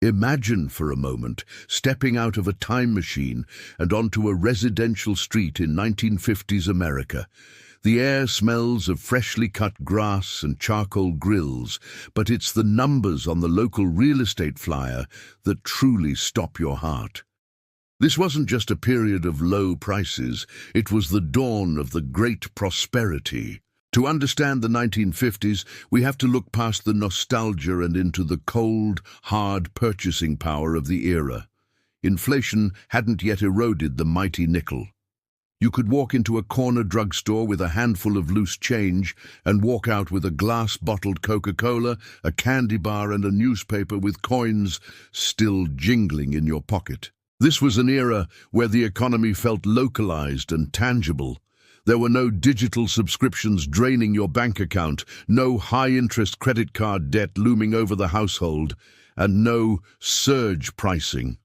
Imagine for a moment stepping out of a time machine and onto a residential street in 1950s America. The air smells of freshly cut grass and charcoal grills, but it's the numbers on the local real estate flyer that truly stop your heart. This wasn't just a period of low prices, it was the dawn of the great prosperity. To understand the 1950s, we have to look past the nostalgia and into the cold, hard purchasing power of the era. Inflation hadn't yet eroded the mighty nickel. You could walk into a corner drugstore with a handful of loose change and walk out with a glass-bottled Coca-Cola, a candy bar and a newspaper with coins still jingling in your pocket. This was an era where the economy felt localized and tangible. There were no digital subscriptions draining your bank account, no high-interest credit card debt looming over the household, and no surge pricing.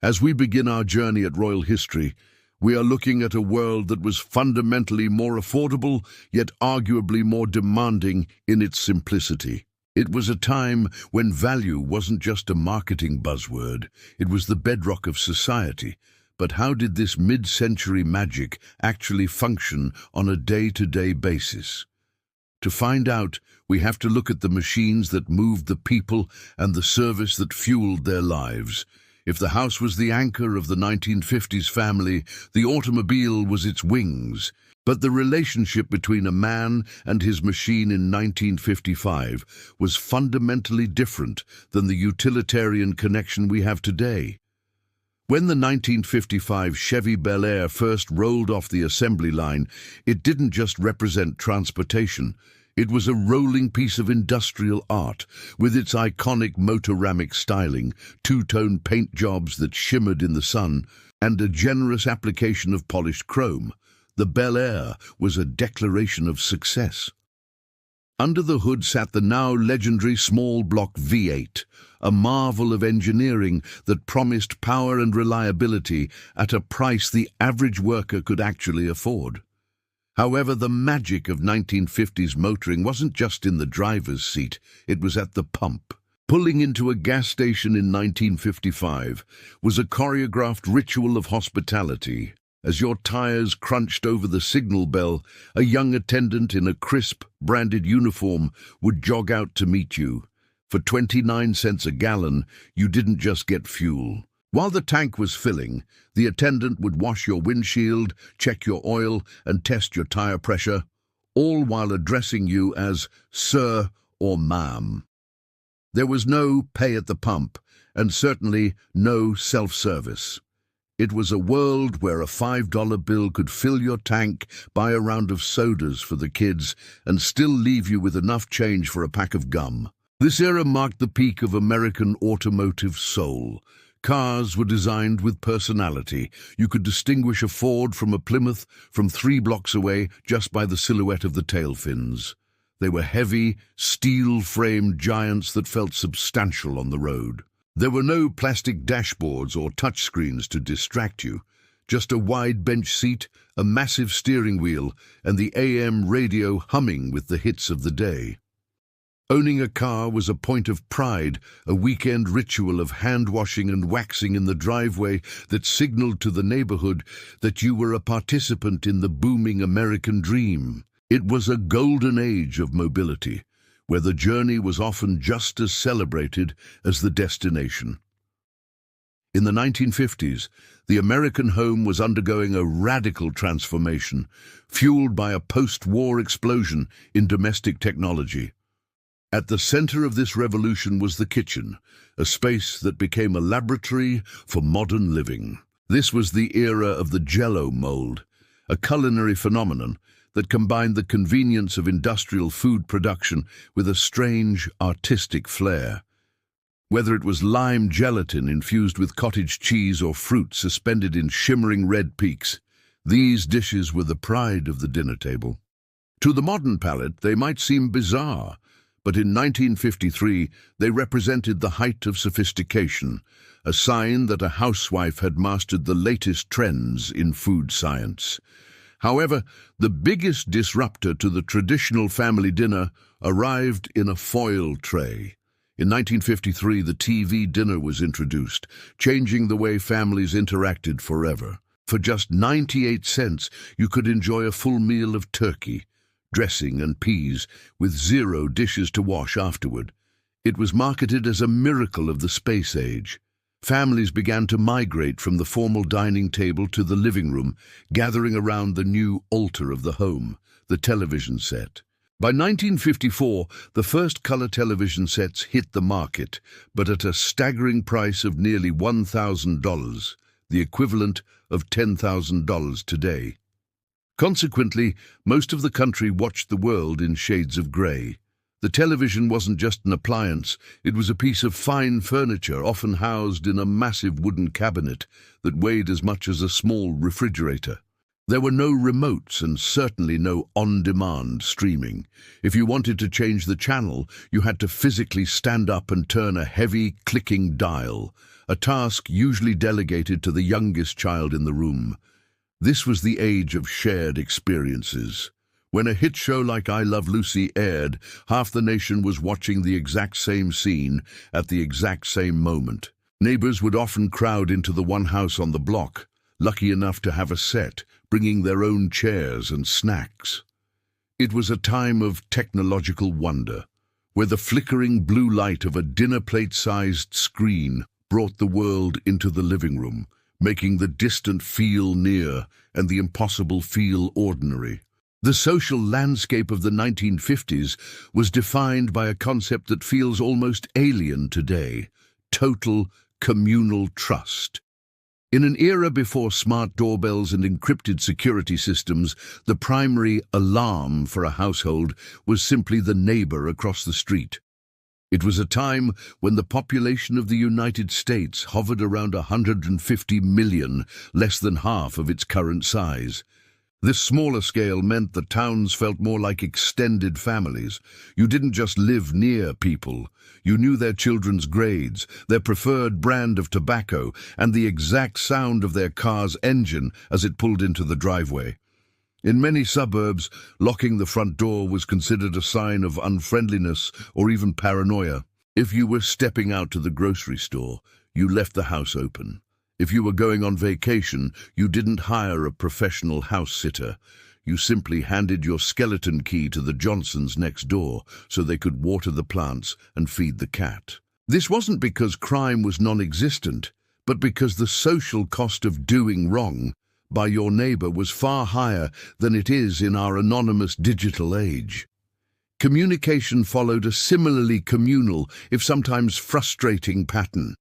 As we begin our journey at Royal History, we are looking at a world that was fundamentally more affordable, yet arguably more demanding in its simplicity. It was a time when value wasn't just a marketing buzzword, it was the bedrock of society. But how did this mid-century magic actually function on a day-to-day basis? To find out, we have to look at the machines that moved the people and the service that fueled their lives. If the house was the anchor of the 1950s family, the automobile was its wings. But the relationship between a man and his machine in 1955 was fundamentally different than the utilitarian connection we have today. When the 1955 Chevy Bel Air first rolled off the assembly line, it didn't just represent transportation. It was a rolling piece of industrial art, with its iconic motoramic styling, two-tone paint jobs that shimmered in the sun, and a generous application of polished chrome. The Bel Air was a declaration of success. Under the hood sat the now legendary small block V8, a marvel of engineering that promised power and reliability at a price the average worker could actually afford. However, the magic of 1950s motoring wasn't just in the driver's seat, it was at the pump. Pulling into a gas station in 1955 was a choreographed ritual of hospitality. As your tires crunched over the signal bell, a young attendant in a crisp, branded uniform would jog out to meet you. For 29 cents a gallon, you didn't just get fuel. While the tank was filling, the attendant would wash your windshield, check your oil, and test your tire pressure, all while addressing you as sir or ma'am. There was no pay at the pump, and certainly no self-service. It was a world where a $5 bill could fill your tank, buy a round of sodas for the kids, and still leave you with enough change for a pack of gum. This era marked the peak of American automotive soul. Cars were designed with personality. You could distinguish a Ford from a Plymouth from 3 blocks away just by the silhouette of the tail fins. They were heavy, steel-framed giants that felt substantial on the road. There were no plastic dashboards or touchscreens to distract you, just a wide bench seat, a massive steering wheel, and the AM radio humming with the hits of the day. Owning a car was a point of pride, a weekend ritual of hand-washing and waxing in the driveway that signaled to the neighborhood that you were a participant in the booming American dream. It was a golden age of mobility, where the journey was often just as celebrated as the destination. In the 1950s, the American home was undergoing a radical transformation, fueled by a post-war explosion in domestic technology. At the center of this revolution was the kitchen, a space that became a laboratory for modern living. This was the era of the Jell-O mold, a culinary phenomenon that combined the convenience of industrial food production with a strange, artistic flair. Whether it was lime gelatin infused with cottage cheese or fruit suspended in shimmering red peaks, these dishes were the pride of the dinner table. To the modern palate, they might seem bizarre, but in 1953 they represented the height of sophistication, a sign that a housewife had mastered the latest trends in food science. However, the biggest disruptor to the traditional family dinner arrived in a foil tray. In 1953, the TV dinner was introduced, changing the way families interacted forever. For just 98 cents, you could enjoy a full meal of turkey, dressing and peas, with 0 dishes to wash afterward. It was marketed as a miracle of the space age. Families began to migrate from the formal dining table to the living room, gathering around the new altar of the home, the television set. By 1954, the first color television sets hit the market, but at a staggering price of nearly $1,000, the equivalent of $10,000 today. Consequently, most of the country watched the world in shades of grey. The television wasn't just an appliance, it was a piece of fine furniture often housed in a massive wooden cabinet that weighed as much as a small refrigerator. There were no remotes and certainly no on-demand streaming. If you wanted to change the channel, you had to physically stand up and turn a heavy, clicking dial, a task usually delegated to the youngest child in the room. This was the age of shared experiences. When a hit show like I Love Lucy aired, half the nation was watching the exact same scene at the exact same moment. Neighbors would often crowd into the one house on the block, lucky enough to have a set, bringing their own chairs and snacks. It was a time of technological wonder, where the flickering blue light of a dinner plate-sized screen brought the world into the living room, making the distant feel near and the impossible feel ordinary. The social landscape of the 1950s was defined by a concept that feels almost alien today: total communal trust. In an era before smart doorbells and encrypted security systems, the primary alarm for a household was simply the neighbor across the street. It was a time when the population of the United States hovered around 150 million, less than half of its current size. This smaller scale meant that towns felt more like extended families. You didn't just live near people. You knew their children's grades, their preferred brand of tobacco, and the exact sound of their car's engine as it pulled into the driveway. In many suburbs, locking the front door was considered a sign of unfriendliness or even paranoia. If you were stepping out to the grocery store, you left the house open. If you were going on vacation, you didn't hire a professional house sitter. You simply handed your skeleton key to the Johnsons next door so they could water the plants and feed the cat. This wasn't because crime was non-existent, but because the social cost of doing wrong by your neighbor was far higher than it is in our anonymous digital age. Communication followed a similarly communal, if sometimes frustrating, pattern.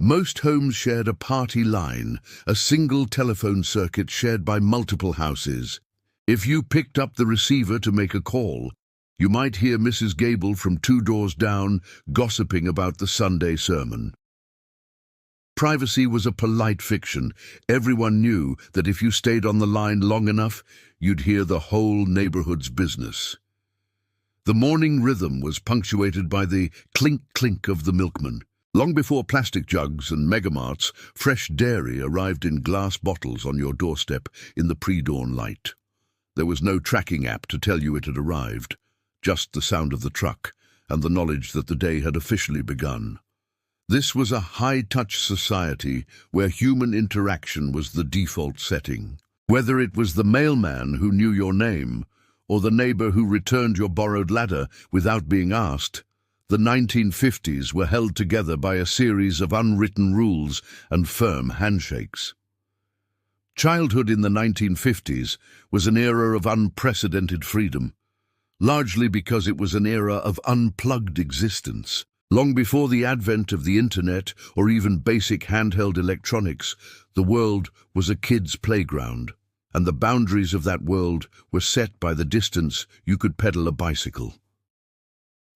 Most homes shared a party line, a single telephone circuit shared by multiple houses. If you picked up the receiver to make a call, you might hear Mrs. Gable from 2 doors down gossiping about the Sunday sermon. Privacy was a polite fiction. Everyone knew that if you stayed on the line long enough, you'd hear the whole neighborhood's business. The morning rhythm was punctuated by the clink-clink of the milkman. Long before plastic jugs and megamarts, fresh dairy arrived in glass bottles on your doorstep in the pre-dawn light. There was no tracking app to tell you it had arrived, just the sound of the truck and the knowledge that the day had officially begun. This was a high-touch society where human interaction was the default setting. Whether it was the mailman who knew your name or the neighbor who returned your borrowed ladder without being asked, the 1950s were held together by a series of unwritten rules and firm handshakes. Childhood in the 1950s was an era of unprecedented freedom, largely because it was an era of unplugged existence. Long before the advent of the internet or even basic handheld electronics, the world was a kid's playground, and the boundaries of that world were set by the distance you could pedal a bicycle.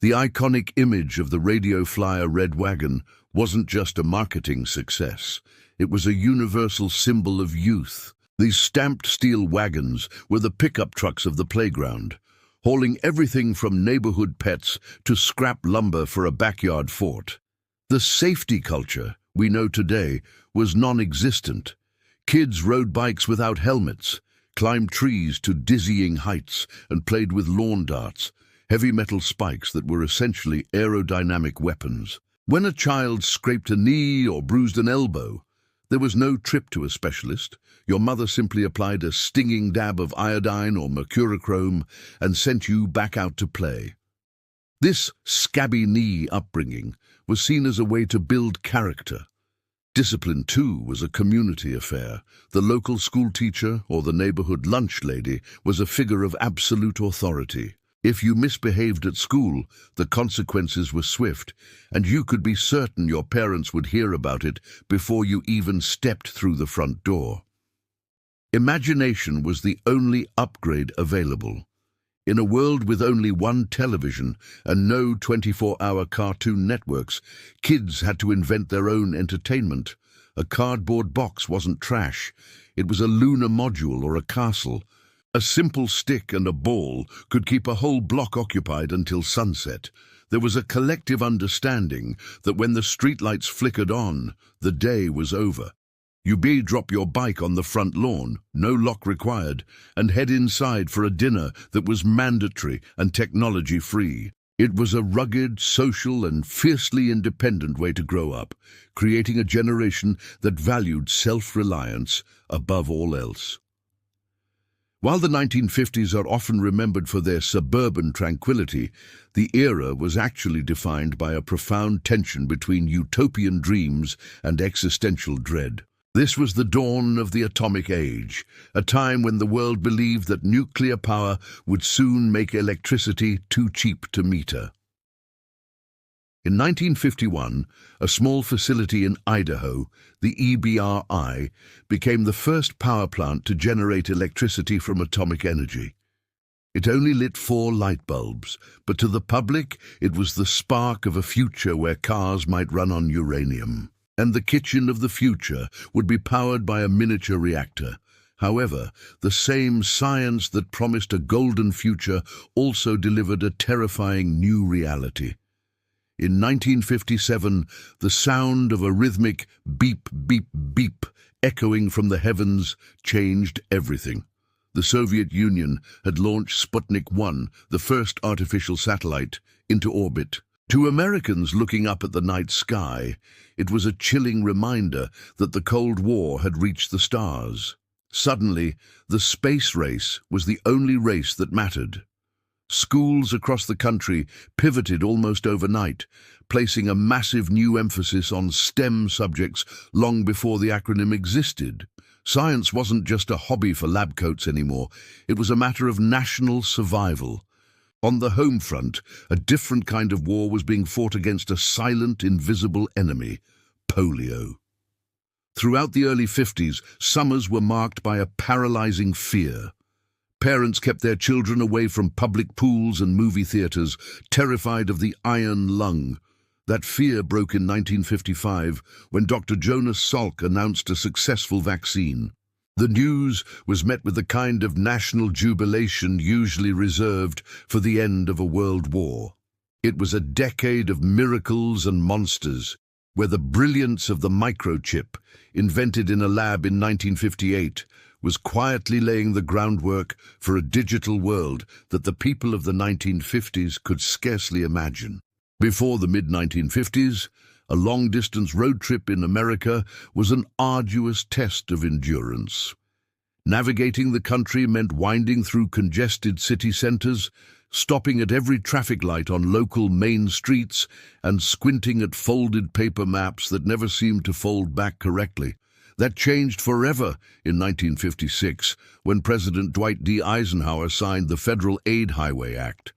The iconic image of the Radio Flyer red wagon wasn't just a marketing success. It was a universal symbol of youth. These stamped steel wagons were the pickup trucks of the playground, hauling everything from neighborhood pets to scrap lumber for a backyard fort. The safety culture we know today was non-existent. Kids rode bikes without helmets, climbed trees to dizzying heights, and played with lawn darts. heavy metal spikes that were essentially aerodynamic weapons. When a child scraped a knee or bruised an elbow, there was no trip to a specialist. Your mother simply applied a stinging dab of iodine or mercurochrome and sent you back out to play. This scabby knee upbringing was seen as a way to build character. Discipline, too, was a community affair. The local school teacher or the neighborhood lunch lady was a figure of absolute authority. If you misbehaved at school, the consequences were swift, and you could be certain your parents would hear about it before you even stepped through the front door. Imagination was the only upgrade available. In a world with only one television and no 24-hour cartoon networks, kids had to invent their own entertainment. A cardboard box wasn't trash. It was a lunar module or a castle. A simple stick and a ball could keep a whole block occupied until sunset. There was a collective understanding that when the streetlights flickered on, the day was over. You drop your bike on the front lawn, no lock required, and head inside for a dinner that was mandatory and technology-free. It was a rugged, social, and fiercely independent way to grow up, creating a generation that valued self-reliance above all else. While the 1950s are often remembered for their suburban tranquility, the era was actually defined by a profound tension between utopian dreams and existential dread. This was the dawn of the atomic age, a time when the world believed that nuclear power would soon make electricity too cheap to meter. In 1951, a small facility in Idaho, the EBRI, became the first power plant to generate electricity from atomic energy. It only lit 4 light bulbs, but to the public it was the spark of a future where cars might run on uranium. And the kitchen of the future would be powered by a miniature reactor. However, the same science that promised a golden future also delivered a terrifying new reality. In 1957, the sound of a rhythmic beep, beep, beep echoing from the heavens changed everything. The Soviet Union had launched Sputnik 1, the first artificial satellite, into orbit. To Americans looking up at the night sky, it was a chilling reminder that the Cold War had reached the stars. Suddenly, the space race was the only race that mattered. Schools across the country pivoted almost overnight, placing a massive new emphasis on STEM subjects long before the acronym existed. Science wasn't just a hobby for lab coats anymore, it was a matter of national survival. On the home front, a different kind of war was being fought against a silent, invisible enemy, polio. Throughout the early 50s, summers were marked by a paralyzing fear. Parents kept their children away from public pools and movie theaters, terrified of the iron lung. That fear broke in 1955 when Dr. Jonas Salk announced a successful vaccine. The news was met with the kind of national jubilation usually reserved for the end of a world war. It was a decade of miracles and monsters, where the brilliance of the microchip, invented in a lab in 1958, was quietly laying the groundwork for a digital world that the people of the 1950s could scarcely imagine. Before the mid-1950s, a long-distance road trip in America was an arduous test of endurance. Navigating the country meant winding through congested city centers, stopping at every traffic light on local main streets, and squinting at folded paper maps that never seemed to fold back correctly. That changed forever in 1956, when President Dwight D. Eisenhower signed the Federal Aid Highway Act.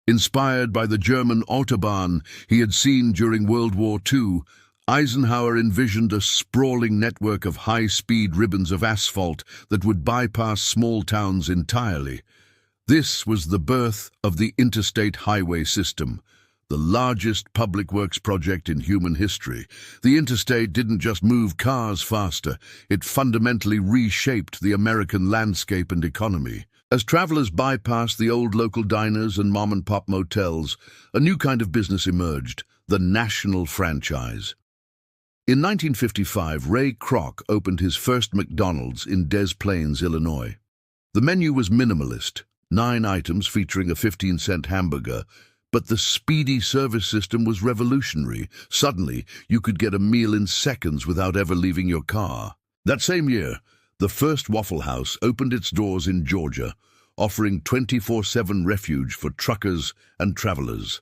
Inspired by the German Autobahn he had seen during World War II, Eisenhower envisioned a sprawling network of high-speed ribbons of asphalt that would bypass small towns entirely. This was the birth of the Interstate Highway System, the largest public works project in human history. The interstate didn't just move cars faster, it fundamentally reshaped the American landscape and economy. As travelers bypassed the old local diners and mom-and-pop motels, a new kind of business emerged, the national franchise. In 1955, Ray Kroc opened his first McDonald's in Des Plaines, Illinois. The menu was minimalist: 9 items featuring a 15-cent hamburger. But the speedy service system was revolutionary. Suddenly, you could get a meal in seconds without ever leaving your car. That same year, the first Waffle House opened its doors in Georgia, offering 24/7 refuge for truckers and travelers.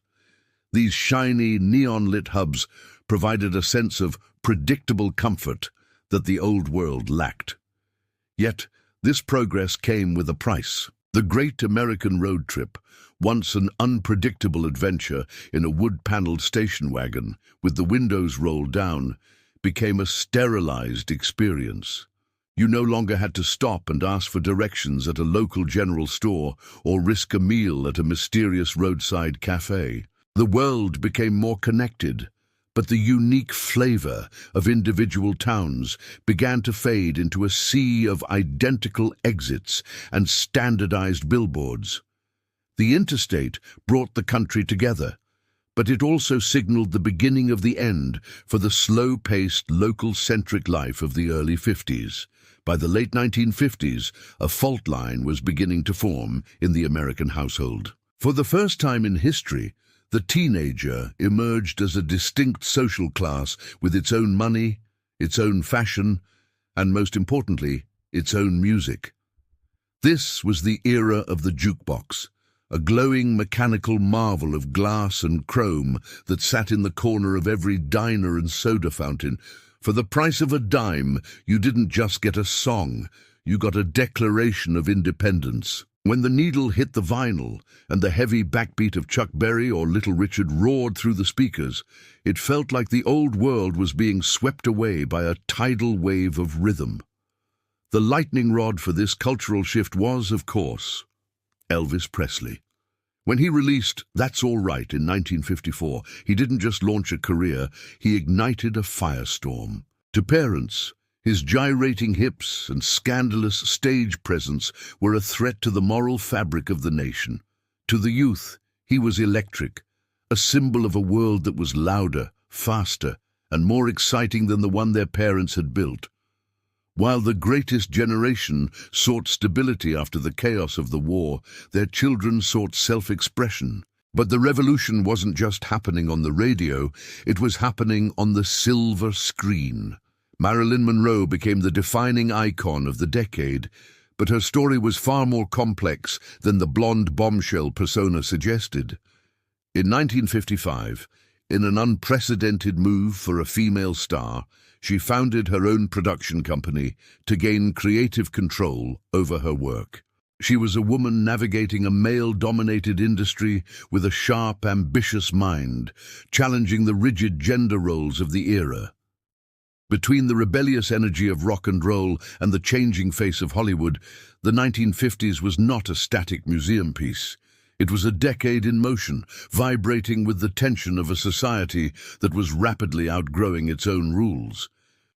These shiny, neon-lit hubs provided a sense of predictable comfort that the old world lacked. Yet, this progress came with a price. The Great American Road Trip, once an unpredictable adventure in a wood-paneled station wagon with the windows rolled down, became a sterilized experience. You no longer had to stop and ask for directions at a local general store or risk a meal at a mysterious roadside cafe. The world became more connected, but the unique flavor of individual towns began to fade into a sea of identical exits and standardized billboards. The interstate brought the country together, but it also signaled the beginning of the end for the slow-paced, local-centric life of the early 50s. By the late 1950s, a fault line was beginning to form in the American household. For the first time in history, the teenager emerged as a distinct social class with its own money, its own fashion, and most importantly, its own music. This was the era of the jukebox, a glowing mechanical marvel of glass and chrome that sat in the corner of every diner and soda fountain. For the price of a dime, you didn't just get a song, you got a declaration of independence. When the needle hit the vinyl and the heavy backbeat of Chuck Berry or Little Richard roared through the speakers, it felt like the old world was being swept away by a tidal wave of rhythm. The lightning rod for this cultural shift was, of course, Elvis Presley. When he released That's All Right in 1954, he didn't just launch a career, he ignited a firestorm. To parents, his gyrating hips and scandalous stage presence were a threat to the moral fabric of the nation. To the youth, he was electric, a symbol of a world that was louder, faster, and more exciting than the one their parents had built. While the greatest generation sought stability after the chaos of the war, their children sought self-expression. But the revolution wasn't just happening on the radio, it was happening on the silver screen. Marilyn Monroe became the defining icon of the decade, but her story was far more complex than the blonde bombshell persona suggested. In 1955, in an unprecedented move for a female star, she founded her own production company to gain creative control over her work. She was a woman navigating a male-dominated industry with a sharp, ambitious mind, challenging the rigid gender roles of the era. Between the rebellious energy of rock and roll and the changing face of Hollywood, the 1950s was not a static museum piece. It was a decade in motion, vibrating with the tension of a society that was rapidly outgrowing its own rules.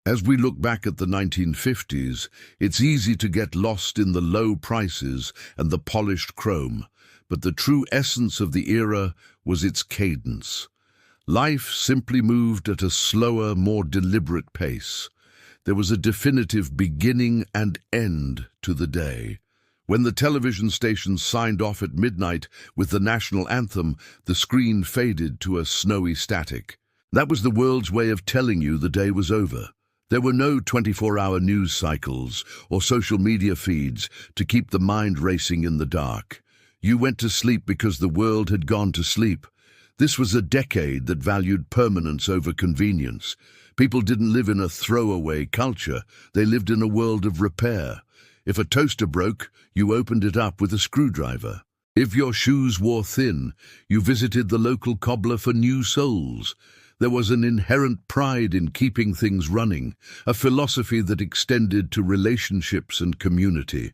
As we look back at the 1950s, it's easy to get lost in the low prices and the polished chrome, but the true essence of the era was its cadence. Life simply moved at a slower, more deliberate pace. There was a definitive beginning and end to the day. When the television stations signed off at midnight with the national anthem, the screen faded to a snowy static. That was the world's way of telling you the day was over. There were no 24-hour news cycles or social media feeds to keep the mind racing in the dark. You went to sleep because the world had gone to sleep. This was a decade that valued permanence over convenience. People didn't live in a throwaway culture. They lived in a world of repair. If a toaster broke, you opened it up with a screwdriver. If your shoes wore thin, you visited the local cobbler for new soles. There was an inherent pride in keeping things running, a philosophy that extended to relationships and community.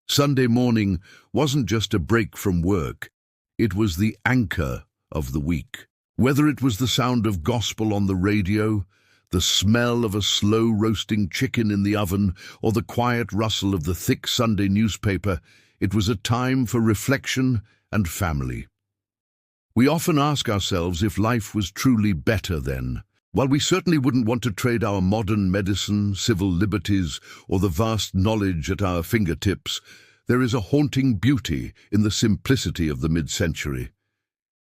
Sunday morning wasn't just a break from work. It was the anchor of the week. Whether it was the sound of gospel on the radio, the smell of a slow-roasting chicken in the oven, or the quiet rustle of the thick Sunday newspaper, it was a time for reflection and family. We often ask ourselves if life was truly better then. While we certainly wouldn't want to trade our modern medicine, civil liberties, or the vast knowledge at our fingertips, There is a haunting beauty in the simplicity of the mid-century.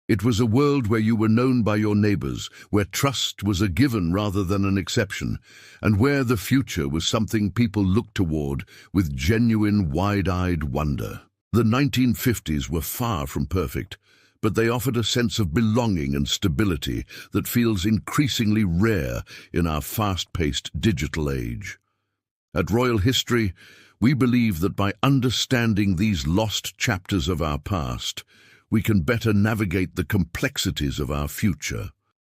It was a world where you were known by your neighbors, where trust was a given rather than an exception, and where the future was something people looked toward with genuine, wide-eyed wonder. The 1950s were far from perfect, but they offered a sense of belonging and stability that feels increasingly rare in our fast-paced digital age. At Royal History, we believe that by understanding these lost chapters of our past, we can better navigate the complexities of our future.